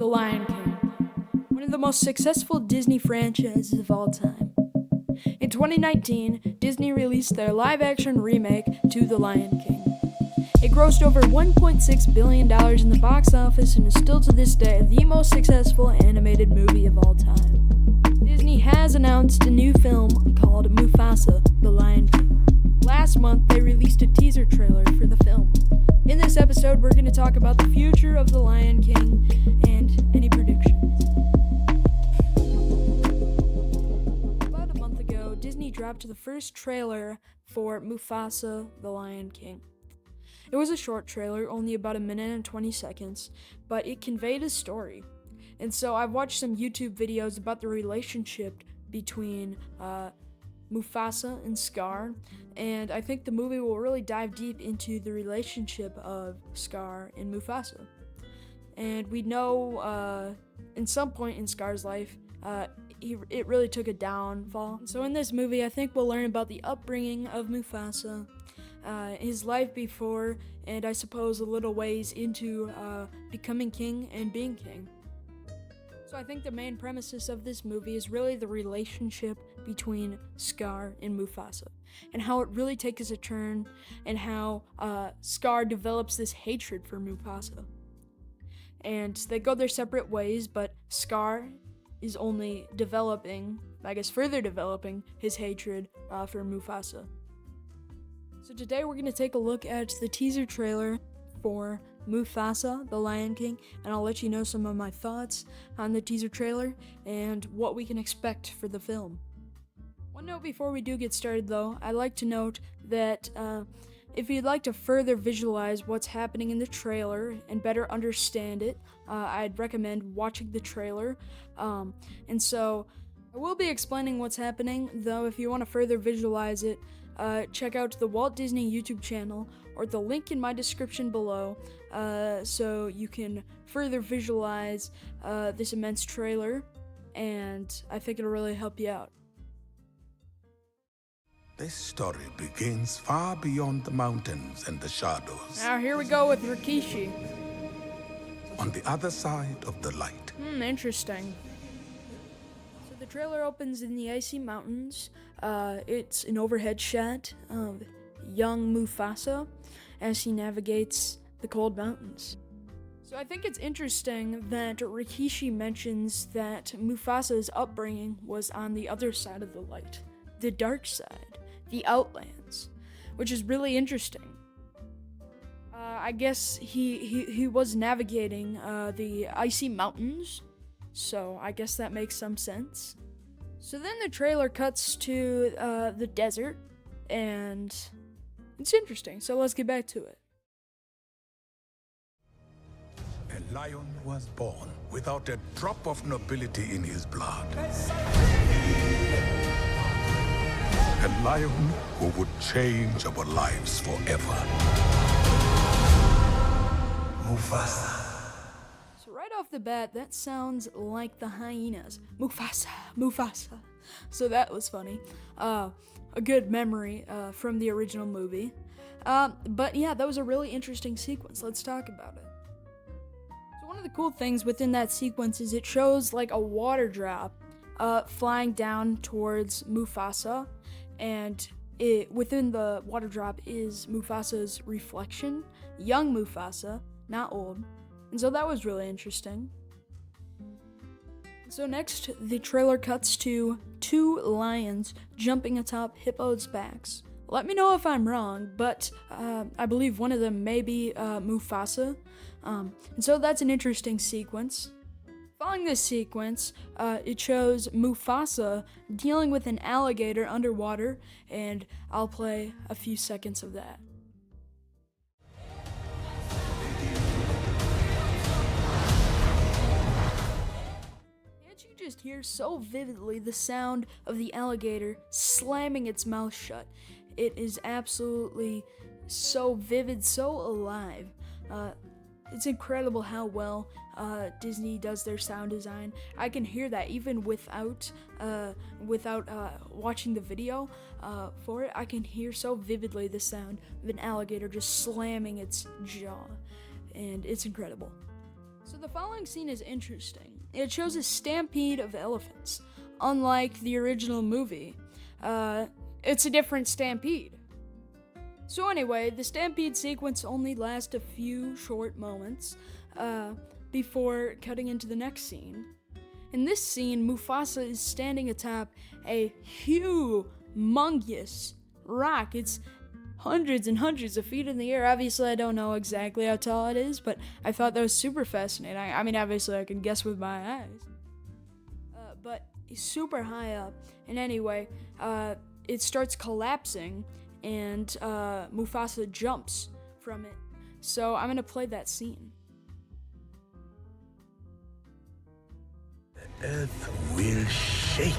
The Lion King, one of the most successful Disney franchises of all time. In 2019, Disney released their live-action remake to The Lion King. It grossed over $1.6 billion in the box office and is still to this day the most successful animated movie of all time. Disney has announced a new film called Mufasa, The Lion King. Last month, they released a teaser trailer for the film. In this episode, we're going to talk about the future of The Lion King and any predictions. About a month ago, Disney dropped the first trailer for Mufasa, The Lion King. It was a short trailer, only about a minute and 20 seconds, but it conveyed a story. And so I've watched some YouTube videos about the relationship between Mufasa and Scar, and I think the movie will really dive deep into the relationship of Scar and Mufasa. And we know in some point in Scar's life, it really took a downfall. So in this movie, I think we'll learn about the upbringing of Mufasa, his life before, and I suppose a little ways into becoming king and being king. So I think the main premises of this movie is really the relationship between Scar and Mufasa, and how it really takes a turn, and how Scar develops this hatred for Mufasa. And they go their separate ways, but Scar is only further developing his hatred for Mufasa. So today we're going to take a look at the teaser trailer for Mufasa, The Lion King, and I'll let you know some of my thoughts on the teaser trailer and what we can expect for the film. One note before we do get started though, I'd like to note that if you'd like to further visualize what's happening in the trailer and better understand it, I'd recommend watching the trailer. And so I will be explaining what's happening, though if you want to further visualize it, check out the Walt Disney YouTube channel or the link in my description below, so you can further visualize this immense trailer, and I think it'll really help you out. This story begins far beyond the mountains and the shadows. Now here we go with Rikishi. On the other side of the light. Interesting. So the trailer opens in the icy mountains. It's an overhead shot of young Mufasa as he navigates the cold mountains. So I think it's interesting that Rikishi mentions that Mufasa's upbringing was on the other side of the light, the dark side, the Outlands, which is really interesting. I guess he was navigating the icy mountains, so I guess that makes some sense. So then the trailer cuts to the desert, and it's interesting, so let's get back to it. A lion was born without a drop of nobility in his blood. A lion who would change our lives forever. Mufasa. So right off the bat, that sounds like the hyenas. Mufasa, Mufasa. So that was funny. A good memory from the original movie. But yeah, that was a really interesting sequence. Let's talk about it. So one of the cool things within that sequence is it shows like a water drop flying down towards Mufasa, and within the water drop is Mufasa's reflection, young Mufasa, not old. And so that was really interesting. So next, the trailer cuts to two lions jumping atop hippos' backs. Let me know if I'm wrong, but I believe one of them may be Mufasa. And so that's an interesting sequence. Following this sequence, it shows Mufasa dealing with an alligator underwater, and I'll play a few seconds of that. Can't you just hear so vividly the sound of the alligator slamming its mouth shut? It is absolutely so vivid, so alive. It's incredible how well Disney does their sound design. I can hear that even without watching the video for it. I can hear so vividly the sound of an alligator just slamming its jaw, and it's incredible. So the following scene is interesting. It shows a stampede of elephants. Unlike the original movie, it's a different stampede. So anyway, the stampede sequence only lasts a few short moments before cutting into the next scene. In this scene, Mufasa is standing atop a humongous rock. It's hundreds and hundreds of feet in the air. Obviously, I don't know exactly how tall it is, but I thought that was super fascinating. I mean, obviously, I can guess with my eyes. But it's super high up. And anyway, it starts collapsing, and Mufasa jumps from it. So I'm going to play that scene. The earth will shake.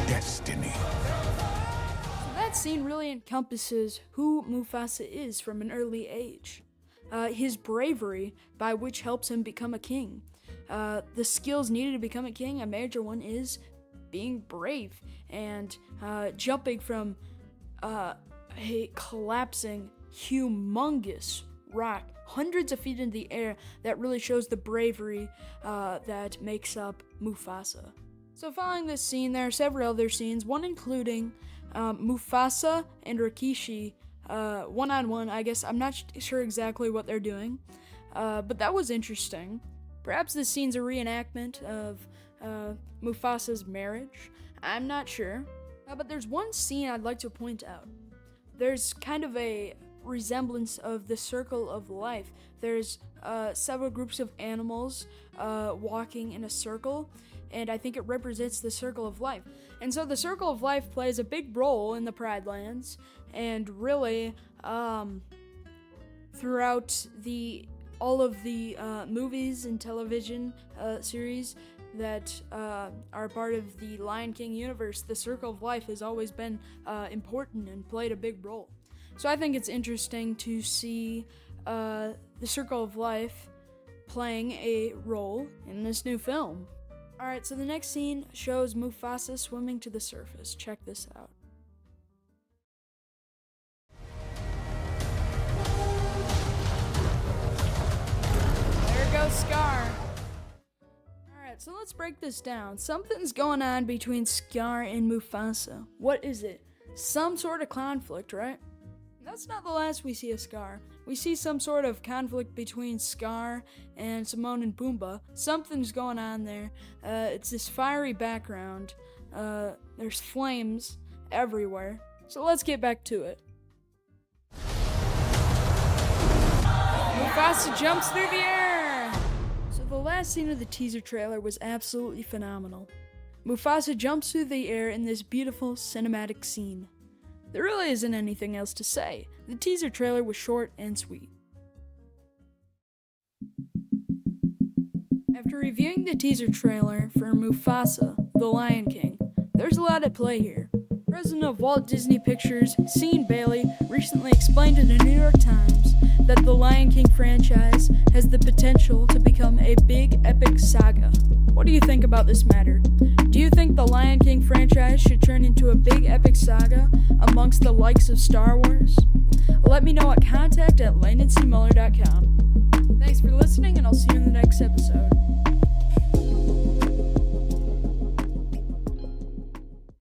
Destiny. So that scene really encompasses who Mufasa is from an early age. His bravery, by which helps him become a king. The skills needed to become a king, a major one is being brave and jumping from a collapsing, humongous rock, hundreds of feet in the air. That really shows the bravery that makes up Mufasa. So following this scene, there are several other scenes, one including Mufasa and Rikishi one-on-one. I guess I'm not sure exactly what they're doing, but that was interesting. Perhaps this scene's a reenactment of Mufasa's marriage. I'm not sure. But there's one scene I'd like to point out. There's kind of a resemblance of the circle of life. There's several groups of animals walking in a circle, and I think it represents the circle of life. And so the circle of life plays a big role in the Pride Lands, and really throughout all of the movies and television series that are part of the Lion King universe, the circle of life has always been important and played a big role. So I think it's interesting to see the circle of life playing a role in this new film. Alright, so the next scene shows Mufasa swimming to the surface. Check this out. There goes Scar. Alright, so let's break this down. Something's going on between Scar and Mufasa. What is it? Some sort of conflict, right? That's not the last we see of Scar. We see some sort of conflict between Scar and Timon and Pumbaa. Something's going on there. It's this fiery background. There's flames everywhere. So let's get back to it. Mufasa jumps through the air! So the last scene of the teaser trailer was absolutely phenomenal. Mufasa jumps through the air in this beautiful cinematic scene. There really isn't anything else to say. The teaser trailer was short and sweet. After reviewing the teaser trailer for Mufasa, the Lion King, there's a lot at play here. President of Walt Disney Pictures, Sean Bailey, recently explained to the New York Times that the Lion King franchise has the potential to become a big epic saga. What do you think about this matter? Do you think the Lion King franchise should turn into a big epic saga amongst the likes of Star Wars? Let me know at contact@LandonMueller.com. Thanks for listening, and I'll see you in the next episode.